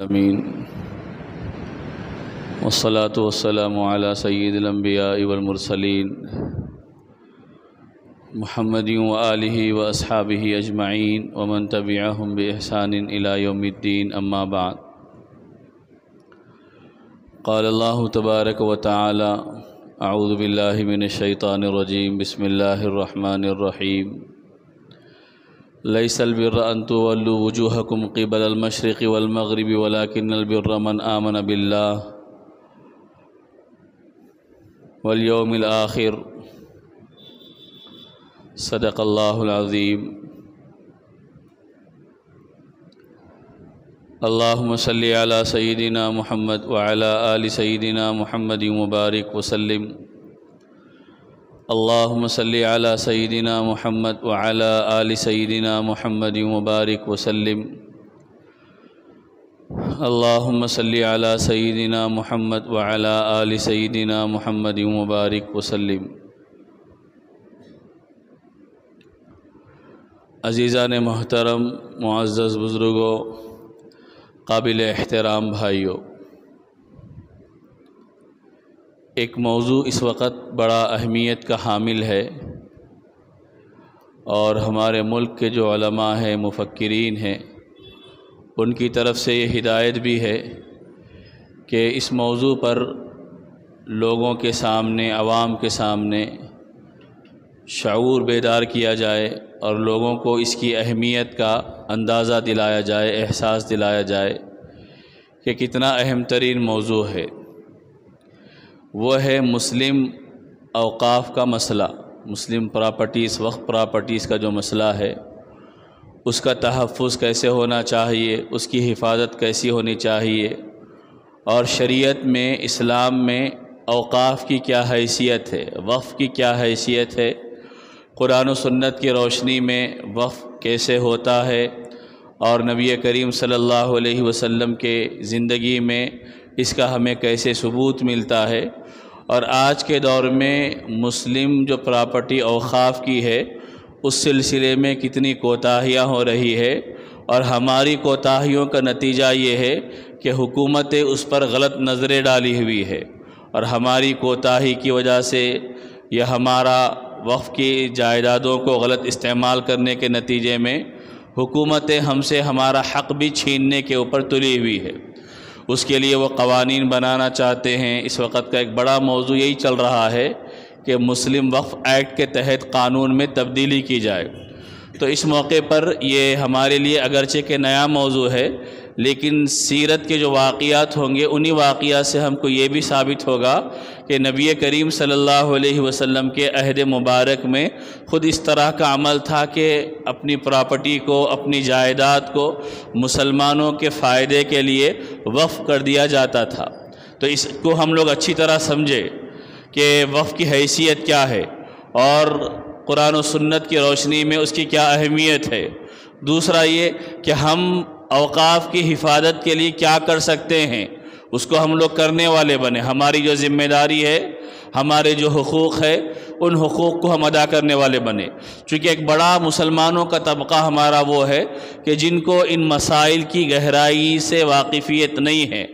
امین والصلاة والسلام على سید الانبیاء والمرسلین محمد وآلہ واصحابہ اجمعین ومن تبعہم بإحسان الى یوم الدین اما بعد قال اللہ تبارک وتعالی اعوذ باللہ من الشیطان الرجیم بسم اللہ الرحمن الرحیم لیس البر ان تولوا وجوہکم قبل المشرق والمغرب ولكن البر من آمن باللہ والیوم الآخر صدق اللہ العظیم اللہم صلی علی سیدنا محمد وعلی آل سیدنا محمد مبارک وسلم اللہم صلی علی سیدنا محمد وعلی آل سیدنا محمد مبارک وسلم اللہم صلی علی سیدنا محمد وعلی آل سیدنا محمد مبارک وسلم عزیزان محترم، معزز بزرگوں، قابل احترام بھائیوں، ایک موضوع اس وقت بڑا اہمیت کا حامل ہے اور ہمارے ملک کے جو علماء ہیں، مفکرین ہیں، ان کی طرف سے یہ ہدایت بھی ہے کہ اس موضوع پر لوگوں کے سامنے، عوام کے سامنے شعور بیدار کیا جائے اور لوگوں کو اس کی اہمیت کا اندازہ دلایا جائے، احساس دلایا جائے کہ کتنا اہم ترین موضوع ہے۔ وہ ہے مسلم اوقاف کا مسئلہ، مسلم پراپرٹیز، وقف پراپرٹیز کا جو مسئلہ ہے، اس کا تحفظ کیسے ہونا چاہیے، اس کی حفاظت کیسی ہونی چاہیے، اور شریعت میں، اسلام میں اوقاف کی کیا حیثیت ہے، وقف کی کیا حیثیت ہے، قرآن و سنت کی روشنی میں وقف کیسے ہوتا ہے، اور نبی کریم صلی اللہ علیہ وسلم کے زندگی میں اس کا ہمیں کیسے ثبوت ملتا ہے، اور آج کے دور میں مسلم جو پراپرٹی اوقاف کی ہے اس سلسلے میں کتنی کوتاہیاں ہو رہی ہے، اور ہماری کوتاہیوں کا نتیجہ یہ ہے کہ حکومت اس پر غلط نظریں ڈالی ہوئی ہے، اور ہماری کوتاہی کی وجہ سے یہ ہمارا وقف کی جائیدادوں کو غلط استعمال کرنے کے نتیجے میں حکومتیں ہم سے ہمارا حق بھی چھیننے کے اوپر تلی ہوئی ہے۔ اس کے لیے وہ قوانین بنانا چاہتے ہیں۔ اس وقت کا ایک بڑا موضوع یہی چل رہا ہے کہ مسلم وقف ایکٹ کے تحت قانون میں تبدیلی کی جائے۔ تو اس موقع پر یہ ہمارے لیے اگرچہ کہ نیا موضوع ہے، لیکن سیرت کے جو واقعات ہوں گے انہی واقعات سے ہم کو یہ بھی ثابت ہوگا کہ نبی کریم صلی اللہ علیہ وسلم کے عہد مبارک میں خود اس طرح کا عمل تھا کہ اپنی پراپرٹی کو، اپنی جائیداد کو مسلمانوں کے فائدے کے لیے وقف کر دیا جاتا تھا۔ تو اس کو ہم لوگ اچھی طرح سمجھے کہ وقف کی حیثیت کیا ہے اور قرآن و سنت کی روشنی میں اس کی کیا اہمیت ہے۔ دوسرا یہ کہ ہم اوقاف کی حفاظت کے لیے کیا کر سکتے ہیں، اس کو ہم لوگ کرنے والے بنے۔ ہماری جو ذمہ داری ہے، ہمارے جو حقوق ہے، ان حقوق کو ہم ادا کرنے والے بنے۔ چونکہ ایک بڑا مسلمانوں کا طبقہ ہمارا وہ ہے کہ جن کو ان مسائل کی گہرائی سے واقفیت نہیں ہے،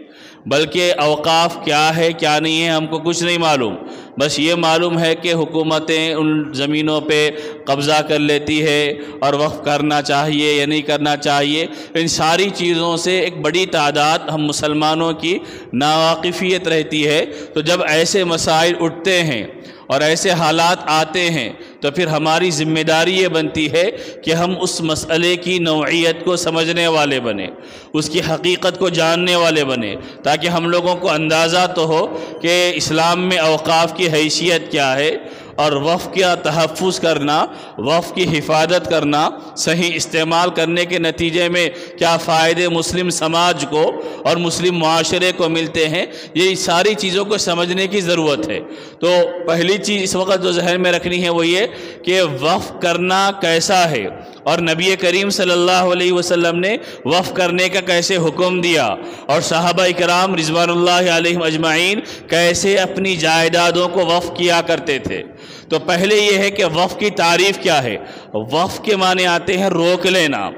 بلکہ اوقاف کیا ہے کیا نہیں ہے ہم کو کچھ نہیں معلوم۔ بس یہ معلوم ہے کہ حکومتیں ان زمینوں پہ قبضہ کر لیتی ہے اور وقف کرنا چاہیے یا نہیں کرنا چاہیے، ان ساری چیزوں سے ایک بڑی تعداد ہم مسلمانوں کی ناواقفیت رہتی ہے۔ تو جب ایسے مسائل اٹھتے ہیں اور ایسے حالات آتے ہیں تو پھر ہماری ذمہ داری یہ بنتی ہے کہ ہم اس مسئلے کی نوعیت کو سمجھنے والے بنیں، اس کی حقیقت کو جاننے والے بنیں، تاکہ ہم لوگوں کو اندازہ تو ہو کہ اسلام میں اوقاف کی حیثیت کیا ہے، اور وقف کا تحفظ کرنا، وقف کی حفاظت کرنا، صحیح استعمال کرنے کے نتیجے میں کیا فائدے مسلم سماج کو اور مسلم معاشرے کو ملتے ہیں، یہ ساری چیزوں کو سمجھنے کی ضرورت ہے۔ تو پہلی چیز اس وقت جو ذہن میں رکھنی ہے وہ یہ کہ وقف کرنا کیسا ہے، اور نبی کریم صلی اللہ علیہ وسلم نے وقف کرنے کا کیسے حکم دیا، اور صحابہ کرام رضوان اللہ علیہم اجمعین کیسے اپنی جائیدادوں کو وقف کیا کرتے تھے۔ تو پہلے یہ ہے کہ وقف کی تعریف کیا ہے۔ وقف کے معنی آتے ہیں روک لینا،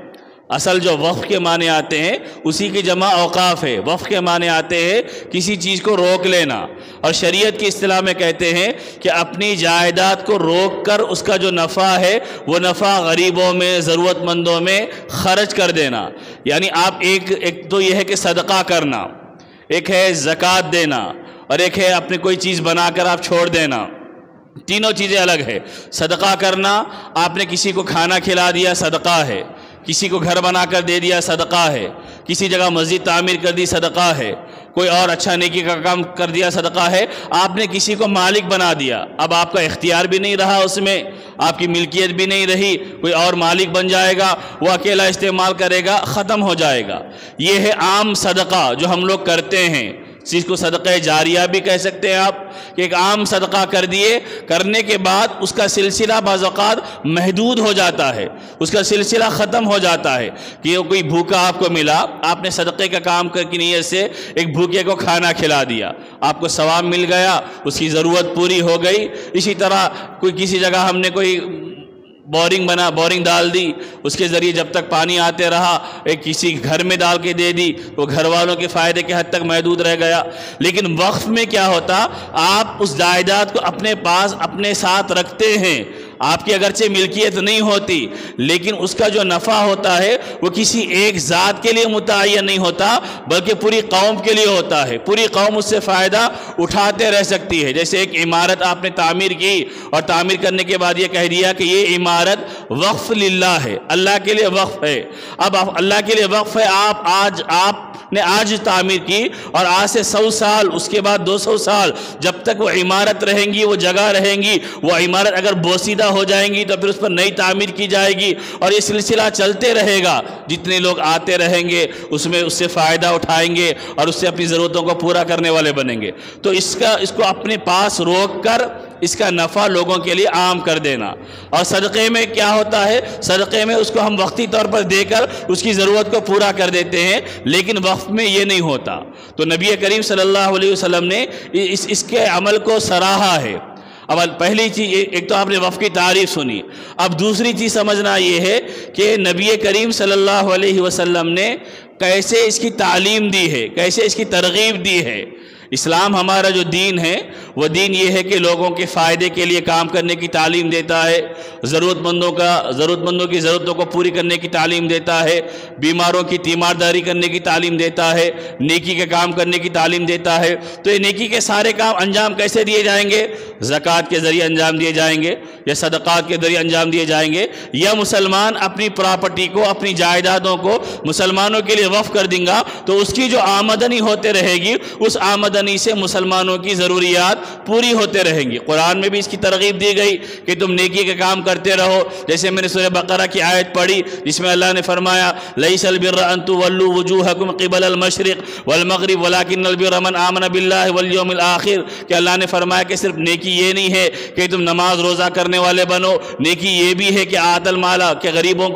اصل جو وقف کے معنی آتے ہیں اسی کی جمع اوقاف ہے۔ وقف کے معنی آتے ہیں کسی چیز کو روک لینا، اور شریعت کی اصطلاح میں کہتے ہیں کہ اپنی جائیداد کو روک کر اس کا جو نفع ہے وہ نفع غریبوں میں، ضرورت مندوں میں خرچ کر دینا۔ یعنی آپ ایک تو یہ ہے کہ صدقہ کرنا، ایک ہے زکوٰۃ دینا، اور ایک ہے اپنی کوئی چیز بنا کر آپ چھوڑ دینا۔ تینوں چیزیں الگ ہے۔ صدقہ کرنا، آپ نے کسی کو کھانا کھلا دیا، صدقہ ہے۔ کسی کو گھر بنا کر دے دیا، صدقہ ہے۔ کسی جگہ مسجد تعمیر کر دی، صدقہ ہے۔ کوئی اور اچھا نیکی کا کام کر دیا، صدقہ ہے۔ آپ نے کسی کو مالک بنا دیا، اب آپ کا اختیار بھی نہیں رہا، اس میں آپ کی ملکیت بھی نہیں رہی، کوئی اور مالک بن جائے گا، وہ اکیلا استعمال کرے گا، ختم ہو جائے گا۔ یہ ہے عام صدقہ جو ہم لوگ کرتے ہیں، چیز کو صدقہ جاریہ بھی کہہ سکتے ہیں آپ، کہ ایک عام صدقہ کر دیے، کرنے کے بعد اس کا سلسلہ بعض اوقات محدود ہو جاتا ہے، اس کا سلسلہ ختم ہو جاتا ہے کہ کوئی بھوکا آپ کو ملا، آپ نے صدقے کا کام کی نیت سے ایک بھوکے کو کھانا کھلا دیا، آپ کو ثواب مل گیا، اس کی ضرورت پوری ہو گئی۔ اسی طرح کوئی کسی جگہ ہم نے کوئی بورنگ ڈال دی، اس کے ذریعے جب تک پانی آتے رہا، ایک کسی گھر میں ڈال کے دے دی، وہ گھر والوں کے فائدے کے حد تک محدود رہ گیا۔ لیکن وقف میں کیا ہوتا، آپ اس جائیداد کو اپنے پاس اپنے ساتھ رکھتے ہیں، آپ کی اگرچہ ملکیت نہیں ہوتی، لیکن اس کا جو نفع ہوتا ہے وہ کسی ایک ذات کے لیے متعین نہیں ہوتا، بلکہ پوری قوم کے لیے ہوتا ہے۔ پوری قوم اس سے فائدہ اٹھاتے رہ سکتی ہے۔ جیسے ایک عمارت آپ نے تعمیر کی، اور تعمیر کرنے کے بعد یہ کہہ دیا کہ یہ عمارت وقف للہ ہے، اللہ کے لیے وقف ہے۔ اب اللہ کے لیے وقف ہے، آپ نے آج تعمیر کی، اور آج سے 100 سال، اس کے بعد 200 سال، جب تک وہ عمارت رہیں گی، وہ جگہ رہیں گی، وہ عمارت اگر بوسیدہ ہو جائیں گی تو پھر اس پر نئی تعمیر کی جائے گی، اور یہ سلسلہ چلتے رہے گا۔ جتنے لوگ آتے رہیں گے اس سے فائدہ اٹھائیں گے، اور اس سے اپنی ضرورتوں کو پورا کرنے والے بنیں گے۔ تو اس کو اپنے پاس روک کر اس کا نفع لوگوں کے لیے عام کر دینا۔ اور صدقے میں کیا ہوتا ہے، صدقے میں اس کو ہم وقتی طور پر دے کر اس کی ضرورت کو پورا کر دیتے ہیں، لیکن وقف میں یہ نہیں ہوتا۔ تو نبی کریم صلی اللہ علیہ وسلم نے اس کے عمل کو سراہا ہے۔ اب پہلی چیز، ایک تو آپ نے وقف کی تعریف سنی، اب دوسری چیز سمجھنا یہ ہے کہ نبی کریم صلی اللہ علیہ وسلم نے کیسے اس کی تعلیم دی ہے، کیسے اس کی ترغیب دی ہے۔ اسلام ہمارا جو دین ہے وہ دین یہ ہے کہ لوگوں کے فائدے کے لیے کام کرنے کی تعلیم دیتا ہے، ضرورت مندوں کی ضرورتوں کو پوری کرنے کی تعلیم دیتا ہے، بیماروں کی تیمارداری کرنے کی تعلیم دیتا ہے، نیکی کے کام کرنے کی تعلیم دیتا ہے۔ تو یہ نیکی کے سارے کام انجام کیسے دیے جائیں گے؟ زکوٰۃ کے ذریعے انجام دیے جائیں گے، یا صدقات کے ذریعے انجام دیے جائیں گے، یا مسلمان اپنی پراپرٹی کو، اپنی جائیدادوں کو مسلمانوں کے لیے وقف کر دیں گا، تو اس کی جو آمدنی ہوتے رہے گی، اس آمدنی سے مسلمانوں کی ضروریات پوری ہوتے رہیں گی۔ قرآن میں بھی اس کی ترغیب دی گئی کہ تم نیکی کے کام کرتے رہو۔ جیسے میں نے سورہ بقرہ کی آیت پڑھی جس میں اللہ نے فرمایا لیس البر ان تولوا وجوہکم قبل المشرق والمغرب ولکن البر من آمن باللہ والیوم الآخر، کہ اللہ نے فرمایا کہ صرف نیکی یہ نہیں ہے کہ تم نماز روزہ کرنے والے بنو، نیکی یہ بھی ہے کہ آت المالا، کہ غریبوں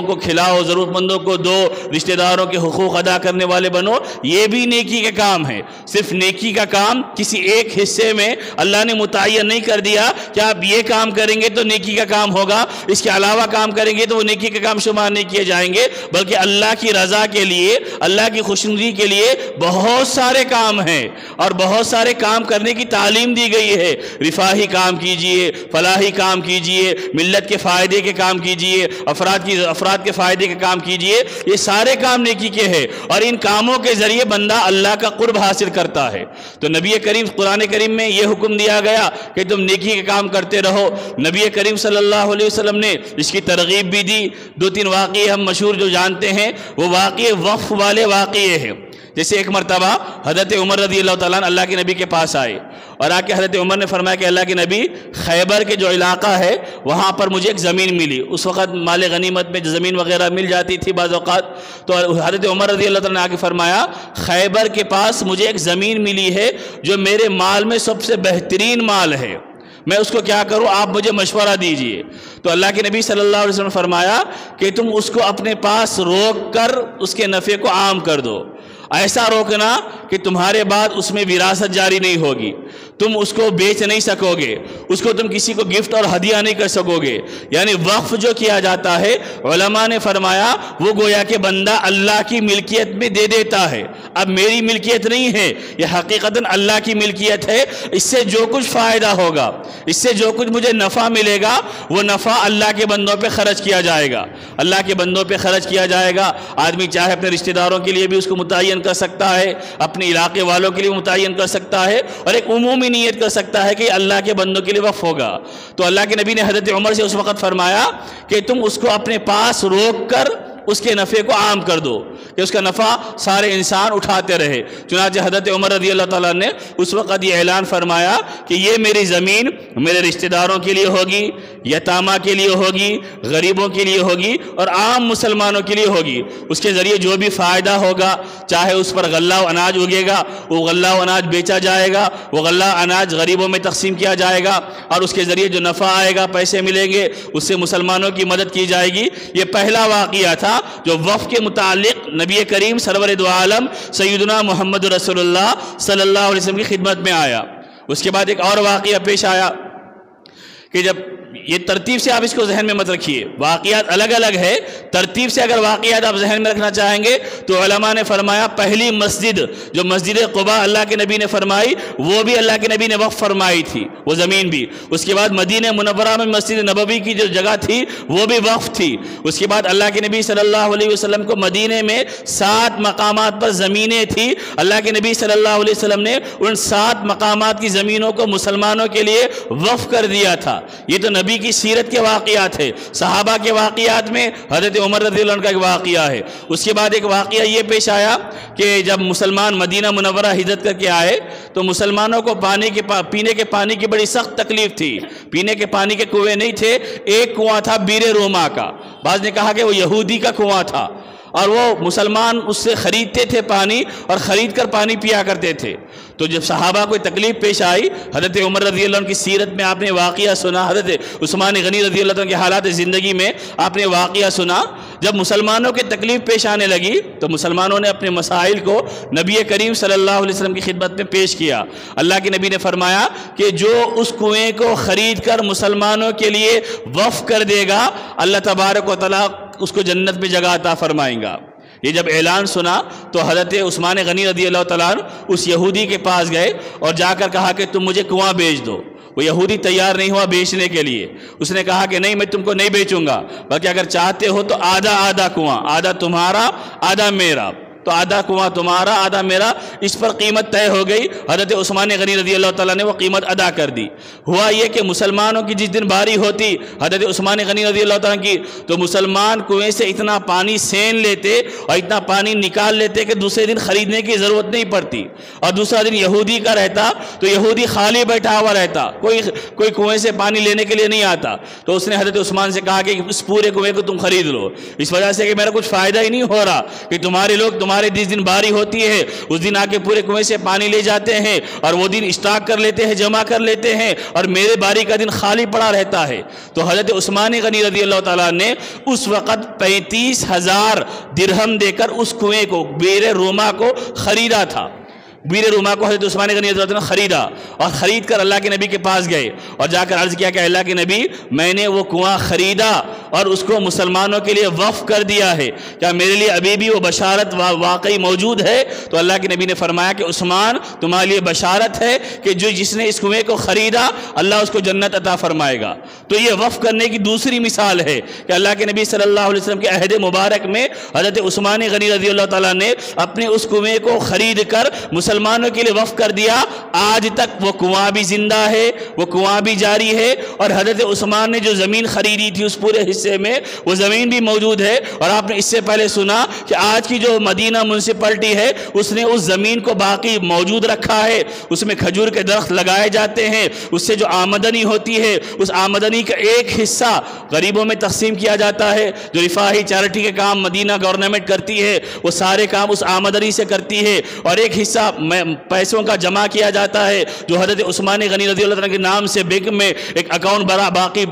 کو کھلاؤ، ضرورت مندوں کو دو، رشتہ داروں کے حقوق ادا کرنے والے بنو، یہ بھی نیکی کے کام ہے۔ صرف نیکی کا کام کسی ایک حصے میں اللہ نے متعین نہیں کر دیا کہ آپ یہ کام کریں گے تو نیکی کا کام ہوگا، اس کے علاوہ کام کریں گے تو وہ نیکی کا کام شمار نہیں کیے جائیں گے، بلکہ اللہ کی رضا کے لیے، اللہ کی خوشنودی کے لیے بہت سارے کام ہیں، اور بہت سارے کام کرنے کی تعلیم دی گئی ہے۔ رفاہی کام کیجئے، فلاحی کام کیجئے، ملت کے فائدے کے کام کیجئے، افراد کے فائدے کے کام کیجئے، یہ سارے کام نیکی کے ہیں، اور ان کاموں کے ذریعے بندہ اللہ کا قرب حاصل کرتا ہے۔ تو نبی کریم قرآن کریم میں یہ حکم دیا گیا کہ تم نیکی کے کام کرتے رہو۔ نبی کریم صلی اللہ علیہ وسلم نے اس کی ترغیب بھی دی۔ 2-3 واقعے ہم مشہور جو جانتے ہیں وہ واقعے وقف والے واقعے ہیں۔ جیسے ایک مرتبہ حضرت عمر رضی اللہ تعالیٰ عنہ اللہ کے نبی کے پاس آئے، اور آ کے حضرت عمر نے فرمایا کہ اللہ کے نبی، خیبر کے جو علاقہ ہے وہاں پر مجھے ایک زمین ملی۔ اس وقت مال غنیمت میں زمین وغیرہ مل جاتی تھی بعض اوقات، تو حضرت عمر رضی اللہ تعالیٰ نے آ کے فرمایا خیبر کے پاس مجھے ایک زمین ملی ہے جو میرے مال میں سب سے بہترین مال ہے، میں اس کو کیا کروں، آپ مجھے مشورہ دیجئے۔ تو اللہ کے نبی صلی اللہ علیہ وسلم نے فرمایا کہ تم اس کو اپنے پاس روک کر اس کے نفع کو عام کر دو، ایسا روکنا کہ تمہارے بعد اس میں وراثت جاری نہیں ہوگی۔ تم اس کو بیچ نہیں سکو گے، اس کو تم کسی کو گفٹ اور ہدیہ نہیں کر سکو گے۔ یعنی وقف جو کیا جاتا ہے، علماء نے فرمایا وہ گویا کہ بندہ اللہ کی ملکیت میں دے دیتا ہے، اب میری ملکیت نہیں ہے، یہ حقیقتاً اللہ کی ملکیت ہے۔ اس سے جو کچھ فائدہ ہوگا، اس سے جو کچھ مجھے نفع ملے گا، وہ نفع اللہ کے بندوں پہ خرچ کیا جائے گا، اللہ کے بندوں پہ خرچ کیا جائے گا۔ آدمی چاہے اپنے رشتہ داروں کے لیے بھی اس کو متعین کر سکتا ہے، اپنے علاقے والوں کے لیے متعین کر سکتا ہے، اور ایک عمومی نیت کر سکتا ہے کہ یہ اللہ کے بندوں کے لیے وقف ہوگا۔ تو اللہ کے نبی نے حضرت عمر سے اس وقت فرمایا کہ تم اس کو اپنے پاس روک کر اس کے نفع کو عام کر دو، کہ اس کا نفع سارے انسان اٹھاتے رہے۔ چنانچہ حضرت عمر رضی اللہ تعالیٰ نے اس وقت یہ اعلان فرمایا کہ یہ میری زمین میرے رشتہ داروں کے لیے ہوگی، یتامہ کے لیے ہوگی، غریبوں کے لیے ہوگی، اور عام مسلمانوں کے لیے ہوگی۔ اس کے ذریعے جو بھی فائدہ ہوگا، چاہے اس پر غلہ و اناج اگے گا، وہ غلہ و اناج بیچا جائے گا، وہ غلہ اناج غریبوں میں تقسیم کیا جائے گا، اور اس کے ذریعے جو نفع آئے گا، پیسے ملیں گے، اس سے مسلمانوں کی مدد کی جائے گی۔ یہ پہلا واقعہ تھا جو وقف کے متعلق نبی کریم سرور دو عالم سیدنا محمد رسول اللہ صلی اللہ علیہ وسلم کی خدمت میں آیا۔ اس کے بعد ایک اور واقعہ پیش آیا کہ جب یہ ترتیب سے آپ اس کو ذہن میں مت رکھیے، واقعات الگ الگ ہے، ترتیب سے اگر واقعات آپ ذہن میں رکھنا چاہیں گے تو علماء نے فرمایا پہلی مسجد جو مسجد قباء اللہ کے نبی نے فرمائی، وہ بھی اللہ کے نبی نے وقف فرمائی تھی، وہ زمین بھی۔ اس کے بعد مدینہ منورہ میں مسجد نبوی کی جو جگہ تھی وہ بھی وقف تھی۔ اس کے بعد اللہ کے نبی صلی اللہ علیہ وسلم کو مدینہ میں 7 مقامات پر زمینیں تھی، اللہ کے نبی صلی اللہ علیہ وسلم نے ان 7 مقامات کی زمینوں کو مسلمانوں کے لیے وقف کر دیا تھا۔ یہ تو نبی کی سیرت کے واقعات ہے۔ صحابہ کے واقعات میں حضرت عمر رضی اللہ عنہ کا ایک واقعہ ہے۔ اس کے بعد ایک واقعہ یہ پیش آیا کہ جب مسلمان مدینہ منورہ ہجرت کر کے آئے تو مسلمانوں کو پینے کے پانی کی بڑی سخت تکلیف تھی۔ پینے کے پانی کے کنویں نہیں تھے، ایک کنواں تھا بیر روما کا، بعض نے کہا کہ وہ یہودی کا کنواں تھا، اور وہ مسلمان اس سے خریدتے تھے پانی، اور خرید کر پانی پیا کرتے تھے۔ تو جب صحابہ کو تکلیف پیش آئی، حضرت عمر رضی اللہ عنہ کی سیرت میں آپ نے واقعہ سنا، حضرت عثمان غنی رضی اللہ عنہ کے حالات زندگی میں آپ نے واقعہ سنا، جب مسلمانوں کے تکلیف پیش آنے لگی تو مسلمانوں نے اپنے مسائل کو نبی کریم صلی اللہ علیہ وسلم کی خدمت میں پیش کیا۔ اللہ کے نبی نے فرمایا کہ جو اس کنویں کو خرید کر مسلمانوں کے لیے وقف کر دے گا، اللہ تبارک و تعالیٰ اس کو جنت میں جگہ عطا فرمائیں گا۔ یہ جب اعلان سنا تو حضرت عثمان غنی رضی اللہ تعالیٰ عنہ اس یہودی کے پاس گئے اور جا کر کہا کہ تم مجھے کنواں بیچ دو۔ وہ یہودی تیار نہیں ہوا بیچنے کے لیے، اس نے کہا کہ نہیں، میں تم کو نہیں بیچوں گا، بلکہ اگر چاہتے ہو تو آدھا آدھا کنواں، آدھا تمہارا آدھا میرا، تو آدھا کنواں تمہارا آدھا میرا۔ اس پر قیمت طے ہو گئی، حضرت عثمان غنی رضی اللہ تعالیٰ نے وہ قیمت ادا کر دی۔ ہوا یہ کہ مسلمانوں کی جس دن باری ہوتی حضرت عثمان غنی رضی اللہ تعالیٰ کی، تو مسلمان کنویں سے اتنا پانی سین لیتے اور اتنا پانی نکال لیتے کہ دوسرے دن خریدنے کی ضرورت نہیں پڑتی، اور دوسرا دن یہودی کا رہتا تو یہودی خالی بیٹھا ہوا رہتا، کوئی کنویں سے پانی لینے کے لیے نہیں آتا۔ تو اس نے حضرت عثمان سے کہا کہ اس پورے کنویں کو تم خرید لو، اس وجہ سے کہ میرا کچھ فائدہ ہی نہیں ہو رہا کہ تمہارے لوگ تمہارے جس دن باری ہوتی ہے اس دن آ کے پورے کنویں سے پانی لے جاتے ہیں، اور وہ دن اسٹاک کر لیتے ہیں، جمع کر لیتے ہیں، اور میرے باری کا دن خالی پڑا رہتا ہے۔ تو حضرت عثمان غنی رضی اللہ تعالیٰ نے اس وقت 35,000 درہم دے کر اس کنویں کو، بیر روما کو خریدا تھا۔ بیر روما کو حضرت عثمان غنی رضی اللہ عنہ نے خریدا، اور خرید کر اللہ کے نبی کے پاس گئے اور جا کر عرض کیا کہ اللہ کے نبی، میں نے وہ کنواں خریدا اور اس کو مسلمانوں کے لیے وقف کر دیا ہے، کیا میرے لیے ابھی بھی وہ بشارت واقعی موجود ہے؟ تو اللہ کے نبی نے فرمایا کہ عثمان، تمہارے لیے بشارت ہے کہ جس نے اس کنویں کو خریدا اللہ اس کو جنت عطا فرمائے گا۔ تو یہ وقف کرنے کی دوسری مثال ہے کہ اللہ کے نبی صلی اللہ علیہ وسلم کے عہد مبارک میں حضرت عثمان غنی رضی اللہ تعالیٰ نے اپنے اس کنویں کو خرید کر مسلمانوں کے لیے وقف کر دیا۔ آج تک وہ کنواں بھی زندہ ہے، وہ کنواں بھی جاری ہے، اور حضرت عثمان نے جو زمین خریدی تھی اس پورے حصے میں وہ زمین بھی موجود ہے۔ اور آپ نے اس سے پہلے سنا کہ آج کی جو مدینہ میونسپلٹی ہے اس نے اس زمین کو باقی موجود رکھا ہے، اس میں کھجور کے درخت لگائے جاتے ہیں، اس سے جو آمدنی ہوتی ہے اس آمدنی کا ایک حصہ غریبوں میں تقسیم کیا جاتا ہے۔ جو رفاہی چیریٹی کے کام مدینہ گورنمنٹ کرتی ہے وہ سارے کام اس آمدنی سے کرتی ہے، اور ایک حصہ پیسوں کا جمع کیا جاتا ہے جو حضرت عثمان غنی رضی اللہ عنہ کے نام سے بینک میں ایک اکاؤنٹ باقی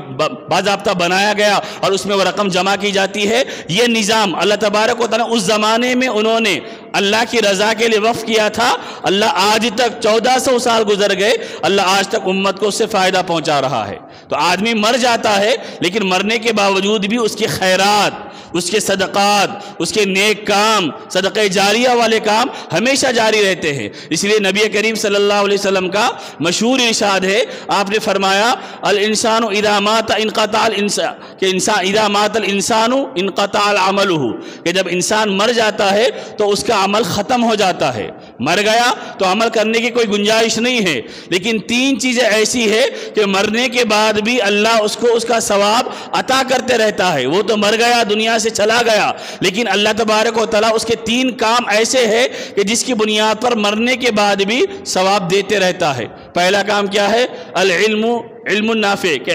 باضابطہ بنایا گیا اور اس میں وہ رقم جمع کی جاتی ہے۔ یہ نظام اللہ تبارک و تعالیٰ اس زمانے میں انہوں نے اللہ کی رضا کے لیے وقف کیا تھا، اللہ آج تک 1400 سال گزر گئے، اللہ آج تک امت کو اس سے فائدہ پہنچا رہا ہے۔ تو آدمی مر جاتا ہے لیکن مرنے کے باوجود بھی اس کے خیرات، اس کے صدقات، اس کے نیک کام، صدقہ جاریہ والے کام ہمیشہ جاری رہتے ہیں۔ اس لیے نبی کریم صلی اللہ علیہ وسلم کا مشہور ارشاد ہے، آپ نے فرمایا الانسان اذا مات انقطع الانسان، کہ انسان اذا مات الانسان انقطع عملہ، کہ جب انسان مر جاتا ہے تو اس کا عمل ختم ہو جاتا ہے۔ مر گیا تو عمل کرنے کی کوئی گنجائش نہیں ہے، لیکن 3 چیزیں ایسی ہے کہ مرنے کے بعد بھی اللہ اس کو اس کا ثواب عطا کرتے رہتا ہے۔ وہ تو مر گیا، دنیا سے چلا گیا، لیکن اللہ تبارک و تعالیٰ اس کے 3 کام ایسے ہیں کہ جس کی بنیاد پر مرنے کے بعد بھی ثواب دیتے رہتا ہے۔ پہلا کام کیا ہے؟ العلم، علم نافع، کہ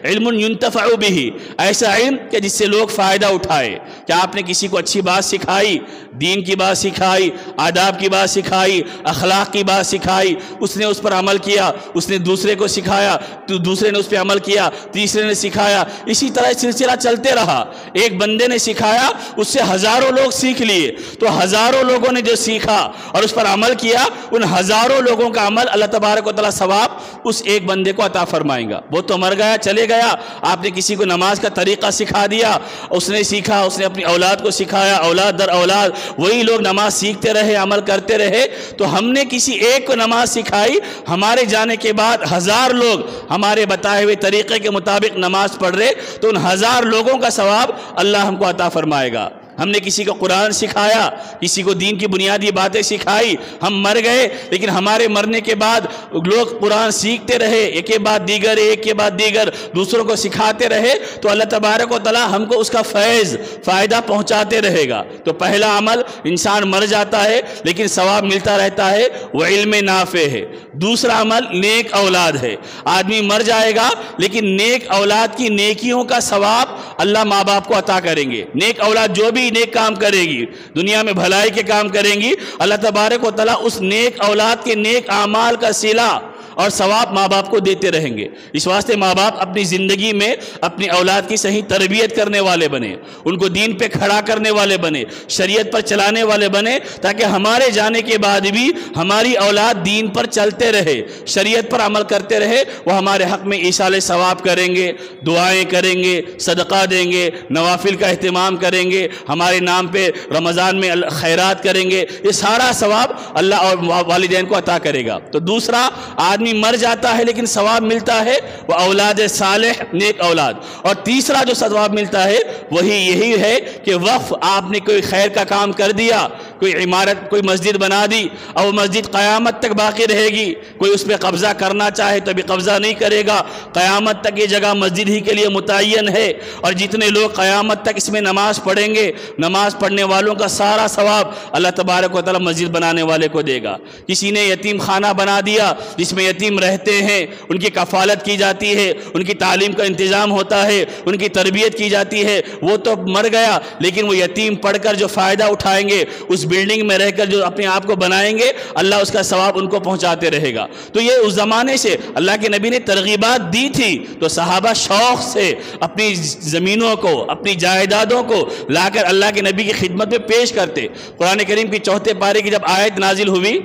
علم ينتفع به، ایسا علم کہ جس سے لوگ فائدہ اٹھائے۔ کہ آپ نے کسی کو اچھی بات سکھائی، دین کی بات سکھائی، آداب کی بات سکھائی، اخلاق کی بات سکھائی، اس نے اس پر عمل کیا، اس نے دوسرے کو سکھایا، تو دوسرے نے اس پہ عمل کیا، تیسرے نے سکھایا، اسی طرح سلسلہ چلتے رہا۔ ایک بندے نے سکھایا، اس سے ہزاروں لوگ سیکھ لیے، تو ہزاروں لوگوں نے جو سیکھا اور اس پر عمل کیا، ان ہزاروں لوگوں کا عمل اللہ تبارک و تعالیٰ ثواب اس ایک بندے کو عطا فرمائیں گا۔ وہ تو مر گیا، چلے گیا، آپ نے کسی کو نماز کا طریقہ سکھا دیا، اس نے سیکھا، اس نے اپنی اولاد کو سکھایا، اولاد در اولاد وہی لوگ نماز سیکھتے رہے، عمل کرتے رہے۔ تو ہم نے کسی ایک کو نماز سکھائی، ہمارے جانے کے بعد 1000 لوگ ہمارے بتائے ہوئے طریقے کے مطابق نماز پڑھ رہے، تو ان 1000 لوگوں کا ثواب اللہ ہم کو عطا فرمائے گا۔ ہم نے کسی کو قرآن سکھایا، کسی کو دین کی بنیادی باتیں سکھائی، ہم مر گئے لیکن ہمارے مرنے کے بعد لوگ قرآن سیکھتے رہے، ایک کے بعد دیگر، ایک کے بعد دیگر دوسروں کو سکھاتے رہے، تو اللہ تبارک و تعالیٰ ہم کو اس کا فیض، فائدہ پہنچاتے رہے گا۔ تو پہلا عمل، انسان مر جاتا ہے لیکن ثواب ملتا رہتا ہے، وہ علم نافع ہے۔ دوسرا عمل نیک اولاد ہے، آدمی مر جائے گا لیکن نیک اولاد کی نیکیوں کا ثواب اللہ ماں باپ کو عطا کریں گے۔ نیک اولاد جو بھی نیک کام کرے گی، دنیا میں بھلائی کے کام کریں گی، اللہ تبارک و تعالیٰ اس نیک اولاد کے نیک اعمال کا صلہ اور ثواب ماں باپ کو دیتے رہیں گے۔ اس واسطے ماں باپ اپنی زندگی میں اپنی اولاد کی صحیح تربیت کرنے والے بنے، ان کو دین پہ کھڑا کرنے والے بنے، شریعت پر چلانے والے بنے، تاکہ ہمارے جانے کے بعد بھی ہماری اولاد دین پر چلتے رہے، شریعت پر عمل کرتے رہے۔ وہ ہمارے حق میں ایصال ثواب کریں گے، دعائیں کریں گے، صدقہ دیں گے، نوافل کا اہتمام کریں گے، ہمارے نام پہ رمضان میں خیرات کریں گے، یہ سارا ثواب اللہ اور والدین کو عطا کرے گا۔ تو دوسرا، آدمی مر جاتا ہے لیکن ثواب ملتا ہے، وہ اولاد صالح، نیک اولاد۔ اور تیسرا جو ثواب ملتا ہے وہی یہی ہے کہ وقف، آپ نے کوئی خیر کا کام کر دیا، کوئی عمارت، کوئی مسجد بنا دی، اور وہ مسجد قیامت تک باقی رہے گی، کوئی اس پہ قبضہ کرنا چاہے تو ابھی قبضہ نہیں کرے گا، قیامت تک یہ جگہ مسجد ہی کے لیے متعین ہے، اور جتنے لوگ قیامت تک اس میں نماز پڑھیں گے، نماز پڑھنے والوں کا سارا ثواب اللہ تبارک و تعالیٰ مسجد بنانے والے کو دے گا۔ کسی نے یتیم خانہ بنا دیا جس میں یتیم رہتے ہیں، ان کی کفالت کی جاتی ہے، ان کی تعلیم کا انتظام ہوتا ہے، ان کی تربیت کی جاتی ہے، وہ تو مر گیا لیکن وہ یتیم پڑھ کر جو فائدہ اٹھائیں گے، اس بلڈنگ میں رہ کر جو اپنے آپ کو بنائیں گے، اللہ اس کا ثواب ان کو پہنچاتے رہے گا۔ تو یہ اس زمانے سے اللہ کے نبی نے ترغیبات دی تھی، تو صحابہ شوق سے اپنی زمینوں کو، اپنی جائیدادوں کو لا کر اللہ کے نبی کی خدمت میں پیش کرتے۔ قرآن کریم کی 4 پارے کی جب آیت نازل ہوئی،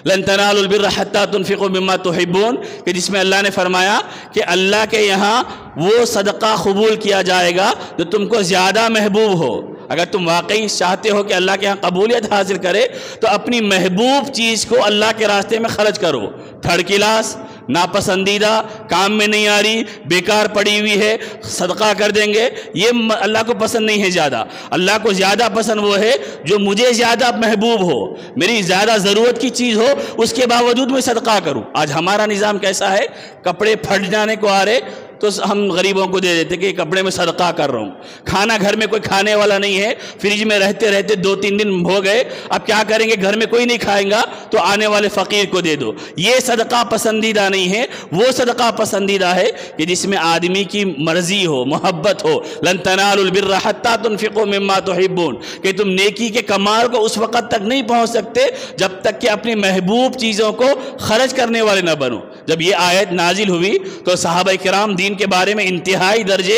لن تنالوا البر حتى تنفقوا مما تحبون، کہ جس میں اللہ نے فرمایا کہ اللہ کے یہاں وہ صدقہ قبول کیا جائے گا جو تم کو زیادہ محبوب ہو۔ اگر تم واقعی چاہتے ہو کہ اللہ کے یہاں قبولیت حاصل کرے تو اپنی محبوب چیز کو اللہ کے راستے میں خرچ کرو۔ تھرڈ کلاس، ناپسندیدہ، کام میں نہیں آ رہی، بیکار پڑی ہوئی ہے، صدقہ کر دیں گے، یہ اللہ کو پسند نہیں ہے زیادہ۔ اللہ کو زیادہ پسند وہ ہے جو مجھے زیادہ محبوب ہو، میری زیادہ ضرورت کی چیز ہو، اس کے باوجود میں صدقہ کروں۔ آج ہمارا نظام کیسا ہے، کپڑے پھٹ جانے کو آ رہے تو ہم غریبوں کو دے دیتے کہ کپڑے میں صدقہ کر رہا ہوں۔ کھانا گھر میں کوئی کھانے والا نہیں ہے، فریج میں رہتے رہتے 2-3 دن ہو گئے، اب کیا کریں گے، گھر میں کوئی نہیں کھائیں گا تو آنے والے فقیر کو دے دو۔ یہ صدقہ پسندیدہ نہیں ہے، وہ صدقہ پسندیدہ ہے کہ جس میں آدمی کی مرضی ہو، محبت ہو۔ لن تنالوا البر حتى تنفقوا مما تحبون، کہ تم نیکی کے کمال کو اس وقت تک نہیں پہنچ سکتے جب تک کہ اپنی محبوب چیزوں کو خرچ کرنے والے نہ بنو۔ جب یہ آیت نازل ہوئی تو صحابہ کرام دین کے بارے میں انتہائی درجے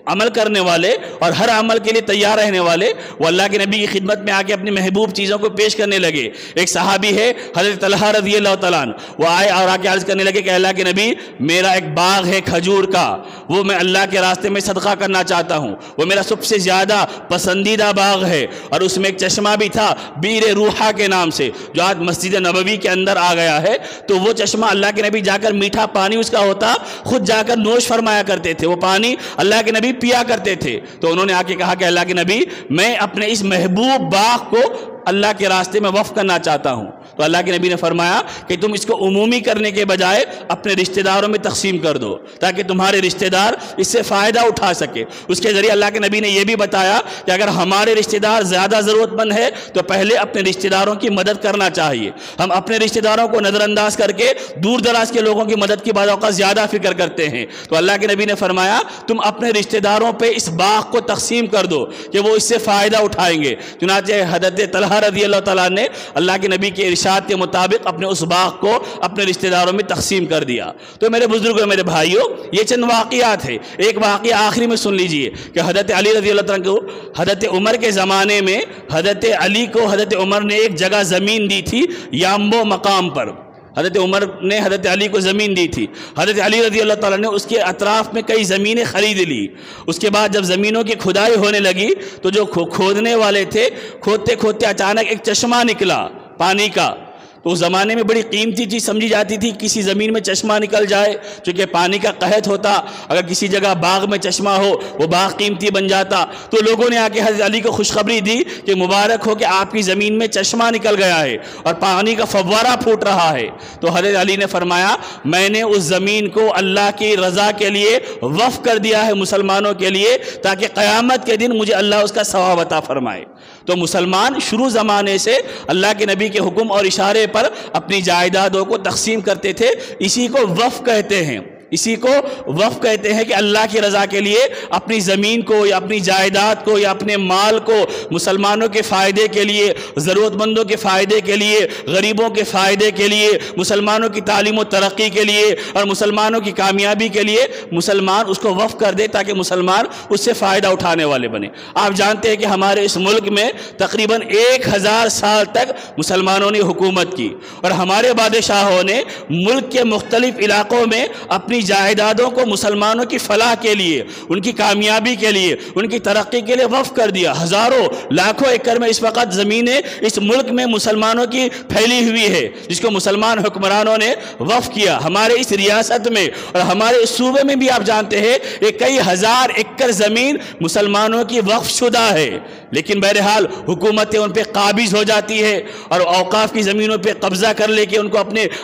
عمل کرنے والے اور ہر عمل کے لیے تیار رہنے والے وہ اللہ کے نبی کی خدمت میں آ کے اپنی محبوب چیزوں کو پیش کرنے لگے۔ ایک صحابی ہے حضرت طلحہ رضی اللہ تعالیٰ عنہ، وہ آئے اور آ کے عرض کرنے لگے کہ اللہ کے نبی میرا ایک باغ ہے کھجور کا، وہ میں اللہ کے راستے میں صدقہ کرنا چاہتا ہوں، وہ میرا سب سے زیادہ پسندیدہ باغ ہے، اور اس میں ایک چشمہ بھی تھا بیر روحہ کے نام سے جو آج مسجد نبوی کے اندر آ گیا ہے۔ تو وہ چشمہ اللہ کے نبی جا کر میٹھا پانی اس کا ہوتا خود جا کر نوش فرمایا کرتے تھے، وہ پانی اللہ کے نبی پیا کرتے تھے۔ تو انہوں نے آ کے کہا کہ اللہ کے نبی میں اپنے اس محبوب باغ کو اللہ کے راستے میں وقف کرنا چاہتا ہوں۔ تو اللہ کے نبی نے فرمایا کہ تم اس کو عمومی کرنے کے بجائے اپنے رشتہ داروں میں تقسیم کر دو تاکہ تمہارے رشتہ دار اس سے فائدہ اٹھا سکے۔ اس کے ذریعے اللہ کے نبی نے یہ بھی بتایا کہ اگر ہمارے رشتہ دار زیادہ ضرورت مند ہے تو پہلے اپنے رشتہ داروں کی مدد کرنا چاہیے۔ ہم اپنے رشتہ داروں کو نظر انداز کر کے دور دراز کے لوگوں کی مدد کی بعض اوقات زیادہ فکر کرتے ہیں۔ تو اللہ کے نبی نے فرمایا تم اپنے رشتہ داروں پہ اس باغ کو تقسیم کر دو کہ وہ اس سے فائدہ اٹھائیں گے۔ چنانچہ حضرت طلحہ رضی اللہ تعالیٰ نے اللہ کے نبی کے ارشاد کے مطابق اپنے اس باغ کو اپنے رشتہ داروں میں تقسیم کر دیا۔ تو میرے بزرگوں میرے بھائیوں یہ چند واقعات ہیں۔ ایک واقعہ آخری میں سن لیجئے کہ حضرت علی رضی اللہ عنہ کو حضرت عمر کے زمانے میں حضرت علی کو حضرت عمر نے ایک جگہ زمین دی تھی یامبو مقام پر۔ حضرت عمر نے حضرت علی کو زمین دی تھی، حضرت علی رضی اللہ تعالیٰ نے اس کے اطراف میں کئی زمینیں خرید لی۔ اس کے بعد جب زمینوں کی کھدائی ہونے لگی تو جو کھودنے والے تھے کھودتے کھودتے اچانک ایک چشمہ نکلا پانی کا۔ تو اس زمانے میں بڑی قیمتی چیز سمجھی جاتی تھی کسی زمین میں چشمہ نکل جائے، چونکہ پانی کا قحط ہوتا، اگر کسی جگہ باغ میں چشمہ ہو وہ باغ قیمتی بن جاتا۔ تو لوگوں نے آ کے حضرت علی کو خوشخبری دی کہ مبارک ہو کہ آپ کی زمین میں چشمہ نکل گیا ہے اور پانی کا فوارہ پھوٹ رہا ہے۔ تو حضرت علی نے فرمایا میں نے اس زمین کو اللہ کی رضا کے لیے وقف کر دیا ہے مسلمانوں کے لیے تاکہ قیامت کے دن مجھے اللہ اس کا ثواب عطا فرمائے۔ تو مسلمان شروع زمانے سے اللہ کے نبی کے حکم اور اشارے پر اپنی جائیدادوں کو تقسیم کرتے تھے۔ اسی کو وقف کہتے ہیں، اسی کو وقف کہتے ہیں کہ اللہ کی رضا کے لیے اپنی زمین کو یا اپنی جائیداد کو یا اپنے مال کو مسلمانوں کے فائدے کے لیے، ضرورت مندوں کے فائدے کے لیے، غریبوں کے فائدے کے لیے، مسلمانوں کی تعلیم و ترقی کے لیے اور مسلمانوں کی کامیابی کے لیے مسلمان اس کو وقف کر دے تاکہ مسلمان اس سے فائدہ اٹھانے والے بنے۔ آپ جانتے ہیں کہ ہمارے اس ملک میں تقریباً 1000 سال تک مسلمانوں نے حکومت کی اور ہمارے بادشاہوں نے ملک کے مختلف علاقوں میں اپنی جائیدادوں کو مسلمانوں کی فلاح کے لیے، ان کی کامیابی کے لیے، ان کی ترقی کے لیے وقف کر دیا۔ ہزاروں لاکھوں ایکڑ میں اس وقت زمینیں اس ملک میں مسلمانوں کی پھیلی ہوئی ہے جس کو مسلمان حکمرانوں نے وقف کیا۔ ہمارے اس ریاست میں اور ہمارے اس صوبے میں بھی آپ جانتے ہیں کہ کئی ہزار ایکڑ زمین مسلمانوں کی وقف شدہ ہے، لیکن بہرحال حکومتیں ان پہ قابض ہو جاتی ہے اور اوقاف کی زمینوں پہ قبضہ کر لے کے ان کو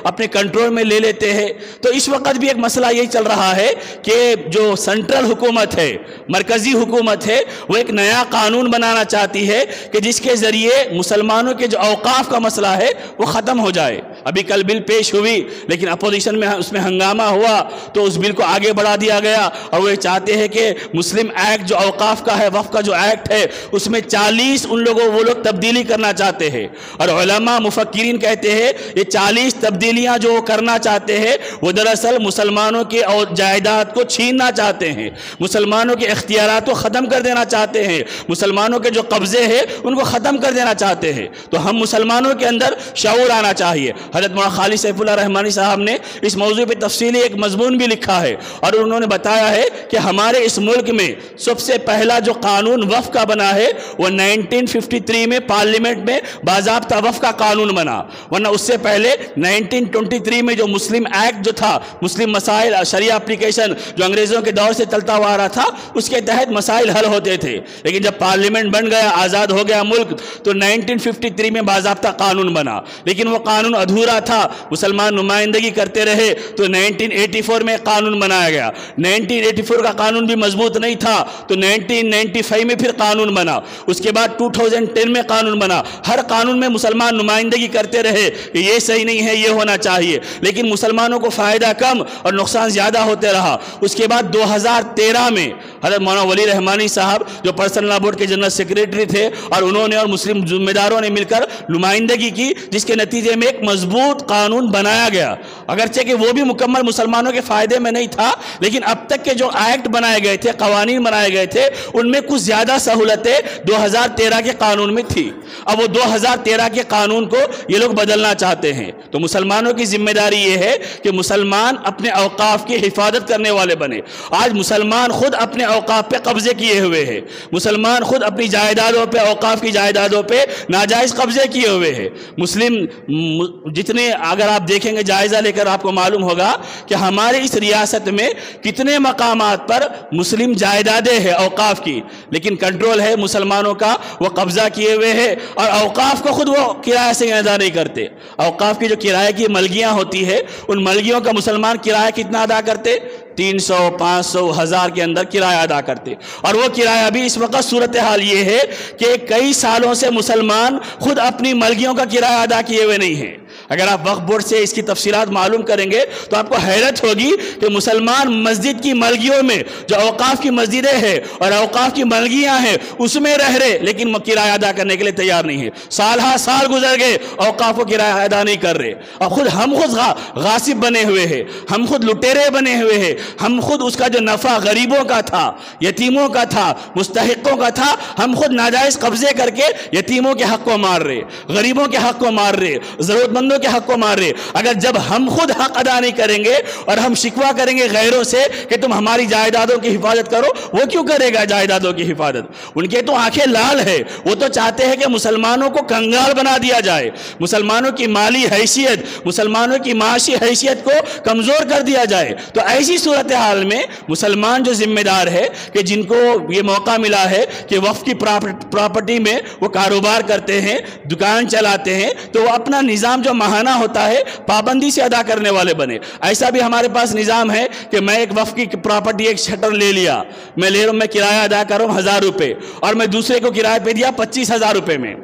اپنے کنٹرول میں لے لیتے ہیں۔ تو اس وقت بھی ایک مسئلہ یہی چل رہا ہے کہ جو سینٹرل حکومت ہے، مرکزی حکومت ہے، وہ ایک نیا قانون بنانا چاہتی ہے کہ جس کے ذریعے مسلمانوں کے جو اوقاف کا مسئلہ ہے وہ ختم ہو جائے۔ ابھی کل بل پیش ہوئی لیکن اپوزیشن میں اس میں ہنگامہ ہوا تو اس بل کو آگے بڑھا دیا گیا اور وہ چاہتے ہیں کہ مسلم ایکٹ جو اوقاف کا ہے، وقف کا جو ایکٹ ہے، اس میں 40 وہ لوگ تبدیلی کرنا چاہتے ہیں۔ اور علماء مفکرین کہتے ہیں یہ 40 تبدیلیاں جو وہ کرنا چاہتے ہیں وہ دراصل مسلمانوں کی جائیداد کو چھیننا چاہتے ہیں، مسلمانوں کے اختیارات کو ختم کر دینا چاہتے ہیں، مسلمانوں کے جو قبضے ہیں ان کو ختم کر دینا چاہتے ہیں۔ تو ہم مسلمانوں کے اندر شعور آنا چاہیے۔ حضرت مولانا خالد سیف اللہ رحمانی صاحب نے اس موضوع پہ تفصیلی ایک مضمون بھی لکھا ہے اور انہوں نے بتایا ہے کہ ہمارے اس ملک میں سب سے پہلا جو قانون وقف کا بنا ہے وہ 1953 میں پارلیمنٹ میں باضابطہ وقف کا قانون بنا، ورنہ اس سے پہلے 1923 میں جو مسلم ایکٹ جو تھا، مسلم مسائل شریعہ اپلیکیشن جو انگریزوں کے دور سے چلتا ہوا آ رہا تھا، اس کے تحت مسائل حل ہوتے تھے۔ لیکن جب پارلیمنٹ بن گیا، آزاد ہو گیا ملک، تو 1953 میں باضابطہ قانون بنا، لیکن وہ قانون ادھورا تھا، مسلمان نمائندگی کرتے رہے، تو 1984 میں قانون بنایا گیا۔ 1984 کا قانون بھی مضبوط نہیں تھا تو 1995 میں پھر قانون بنا، اس کے بعد 2010 میں قانون بنا۔ ہر قانون میں مسلمان نمائندگی کرتے رہے کہ یہ صحیح نہیں ہے، یہ ہونا چاہیے، لیکن مسلمانوں کو فائدہ کم اور نقصان زیادہ ہوتے رہا۔ اس کے بعد 2013 میں حضرت مولانا ولی رحمانی صاحب جو پرسنل لا بورڈ کے جنرل سیکریٹری تھے، اور انہوں نے اور مسلم ذمہ داروں نے مل کر نمائندگی کی، جس کے نتیجے میں ایک مضبوط قانون بنایا گیا۔ اگرچہ کہ وہ بھی مکمل مسلمانوں کے فائدے میں نہیں تھا، لیکن اب تک کے جو ایکٹ بنائے گئے تھے، قوانین بنائے گئے تھے، ان میں کچھ زیادہ سہولتیں 2013 کے قانون میں تھی۔ اب وہ 2013 کے قانون کو یہ لوگ بدلنا چاہتے ہیں۔ تو مسلمانوں کی ذمہ داری یہ ہے کہ مسلمان اپنے اوقاف کی حفاظت کرنے والے بنے۔ آج مسلمان خود اپنے اوقاف پہ قبضے کیے ہوئے ہیں، مسلمان خود اپنی جائیدادوں پہ، اوقاف کی جائیدادوں پہ ناجائز قبضے کیے ہوئے ہیں۔ مسلم جتنے، اگر آپ دیکھیں گے جائزہ لے کر آپ کو معلوم ہوگا کہ ہمارے اس ریاست میں کتنے مقامات پر مسلم جائیدادیں ہیں اوقاف کی، لیکن کنٹرول ہے مسلمانوں کا، وہ قبضہ کیے ہوئے ہیں، اور اوقاف کو خود وہ کرایہ سے ادا نہیں کرتے۔ اوقاف کی جو کرایہ کی ملگیاں ہوتی ہے، ان ملگیوں کا مسلمان کرایہ کتنا ادا کرتے؟ 300، 500، 1000 کے اندر کرایہ ادا کرتے۔ اور وہ کرایہ بھی اس وقت صورتحال یہ ہے کہ کئی سالوں سے مسلمان خود اپنی ملگیوں کا کرایہ ادا کیے ہوئے نہیں ہیں۔ اگر آپ وقف بورڈ سے اس کی تفصیلات معلوم کریں گے تو آپ کو حیرت ہوگی کہ مسلمان مسجد کی ملگیوں میں، جو اوقاف کی مسجدیں ہیں اور اوقاف کی ملگیاں ہیں، اس میں رہ رہے، لیکن کرایہ ادا کرنے کے لیے تیار نہیں ہے۔ سال ہا سال گزر گئے، اوقاف کو کرایہ ادا نہیں کر رہے، اور ہم خود غاصب بنے ہوئے ہیں، ہم خود لٹیرے بنے ہوئے ہیں، ہم خود اس کا جو نفع غریبوں کا تھا، یتیموں کا تھا، مستحقوں کا تھا، ہم خود ناجائز قبضے کر کے یتیموں کے حق کو مار رہے، غریبوں کے حق کو مار رہے، ضرورت مندوں کے حق کو مار رہے۔ اگر جب ہم خود حق ادا نہیں کریں گے اور ہم شکوہ کریں گے غیروں سے کہ تم ہماری جائیدادوں کی حفاظت کرو، وہ کیوں کرے گا جائیدادوں کی حفاظت؟ ان کے تو آنکھیں لال ہے، وہ تو چاہتے ہیں کہ مسلمانوں کو کنگال بنا دیا جائے، مسلمانوں کی مالی حیثیت، مسلمانوں کی معاشی حیثیت کو کمزور کر دیا جائے۔ تو ایسی صورتحال میں مسلمان جو ذمہ دار ہے، کہ جن کو یہ موقع ملا ہے کہ وقف کی پراپرٹی میں وہ کاروبار کرتے ہیں، دکان چلاتے ہیں، تو وہ اپنا نظام جو ماہانہ ہوتا ہے پابندی سے ادا کرنے والے بنے۔ ایسا بھی ہمارے پاس نظام ہے کہ میں ایک وقف کی پراپرٹی، ایک شٹر لے لیا، میں لے رہا ہوں، میں کرایہ ادا کر رہا ہوں 1000 روپے، اور میں دوسرے کو کرایہ پہ دیا 25,000 روپے میں۔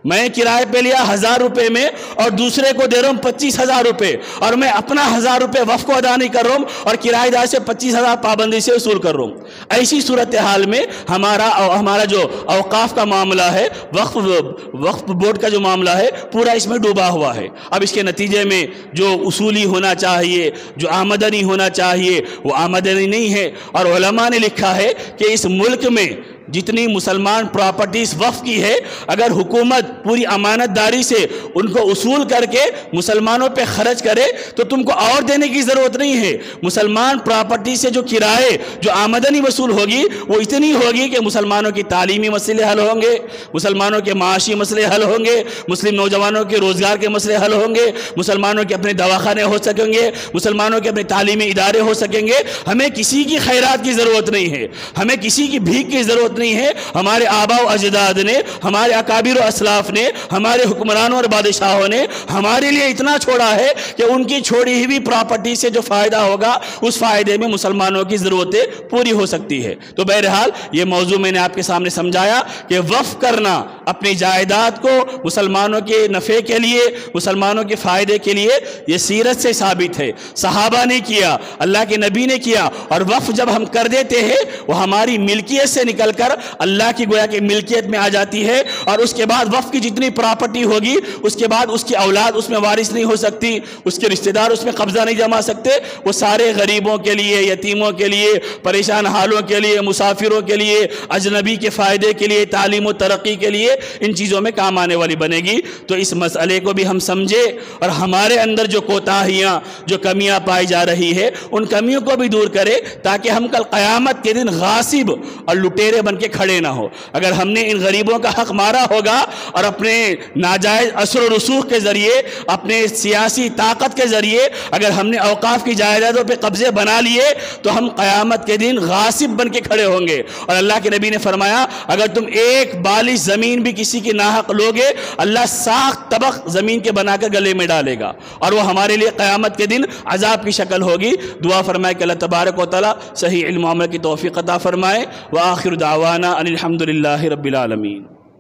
میں کرائے پہ لیا 1000 روپے میں اور دوسرے کو دے رہا ہوں 25,000 روپے، اور میں اپنا 1000 روپے وقف کو ادا نہیں کر رہا ہوں اور کرایہ دار سے 25,000 پابندی سے وصول کر رہا ہوں۔ ایسی صورتحال میں ہمارا جو اوقاف کا معاملہ ہے، وقف بورڈ کا جو معاملہ ہے، پورا اس میں ڈوبا ہوا ہے۔ اب اس کے نتیجے میں جو اصولی ہونا چاہیے، جو آمدنی ہونا چاہیے، وہ آمدنی نہیں ہے۔ اور علماء نے لکھا ہے کہ اس ملک میں جتنی مسلمان پراپرٹیز وقف کی ہے، اگر حکومت پوری امانت داری سے ان کو اصول کر کے مسلمانوں پہ خرچ کرے تو تم کو اور دینے کی ضرورت نہیں ہے۔ مسلمان پراپرٹی سے جو کرائے، جو آمدنی وصول ہوگی، وہ اتنی ہوگی کہ مسلمانوں کی تعلیمی مسئلے حل ہوں گے، مسلمانوں کے معاشی مسئلے حل ہوں گے، مسلم نوجوانوں کے روزگار کے مسئلے حل ہوں گے، مسلمانوں کے اپنے دواخانے ہو سکیں گے، مسلمانوں کے اپنے تعلیمی ادارے ہو سکیں گے۔ ہمیں کسی کی خیرات کی ضرورت نہیں ہے، ہمیں کسی کی بھیک کی ضرورت نہیں ہے۔ ہمارے آباء و اجداد نے، ہمارے اکابر و اسلاف نے، ہمارے حکمرانوں اور بادشاہوں نے ہمارے لیے اتنا چھوڑا ہے کہ ان کی چھوڑی ہوئی پراپرٹی سے جو فائدہ ہوگا، اس فائدے میں مسلمانوں کی ضرورتیں پوری ہو سکتی ہے۔ تو بہرحال یہ موضوع میں نے آپ کے سامنے سمجھایا کہ وقف کرنا اپنی جائیداد کو مسلمانوں کے نفع کے لیے، مسلمانوں کے فائدے کے لیے، یہ سیرت سے ثابت ہے۔ صحابہ نے کیا، اللہ کے نبی نے کیا، اور وقف جب ہم کر دیتے ہیں وہ ہماری ملکیت سے نکل کر اللہ کی گویا کہ ملکیت میں آ جاتی ہے، اور اس کے بعد وقف کی جتنی پراپرٹی ہوگی، اس کے بعد اس کی اولاد اس میں وارث نہیں ہو سکتی، اس کے رشتہ دار اس میں قبضہ نہیں جما سکتے۔ وہ سارے غریبوں کے لیے، یتیموں کے لیے، پریشان حالوں کے لیے، مسافروں کے لیے، اجنبی کے فائدے کے لیے، تعلیم و ترقی کے لیے، ان چیزوں میں کام آنے والی بنے گی۔ تو اس مسئلے کو بھی ہم سمجھے، اور ہمارے اندر جو کوتاہیاں، جو کمیاں پائی جا رہی ہے، ان کمیوں کو بھی دور کرے، تاکہ ہم کل قیامت کے دن غاصب اور لٹیرے بن کے کھڑے نہ ہو۔ اگر ہم نے ان غریبوں کا حق مارا ہوگا اور اپنے ناجائز اثر و رسوخ کے ذریعے، اپنے سیاسی طاقت کے ذریعے اگر ہم نے اوقاف کی جائیدادوں پہ قبضے بنا لیے، تو ہم قیامت کے دن غاصب بن کے کھڑے ہوں گے۔ اور اللہ کے نبی نے فرمایا، اگر تم ایک بالش زمین بھی کسی کی ناحق لوگے، اللہ ساخت طبق زمین کے بنا کر گلے میں ڈالے گا، اور وہ ہمارے لیے قیامت کے دن عذاب کی شکل ہوگی۔ دعا فرمائے کہ اللہ تبارک و تعالی صحیح علم و عمل کی توفیق عطا فرمائے۔ وآخر دعوانا ان الحمد للہ رب العالمین۔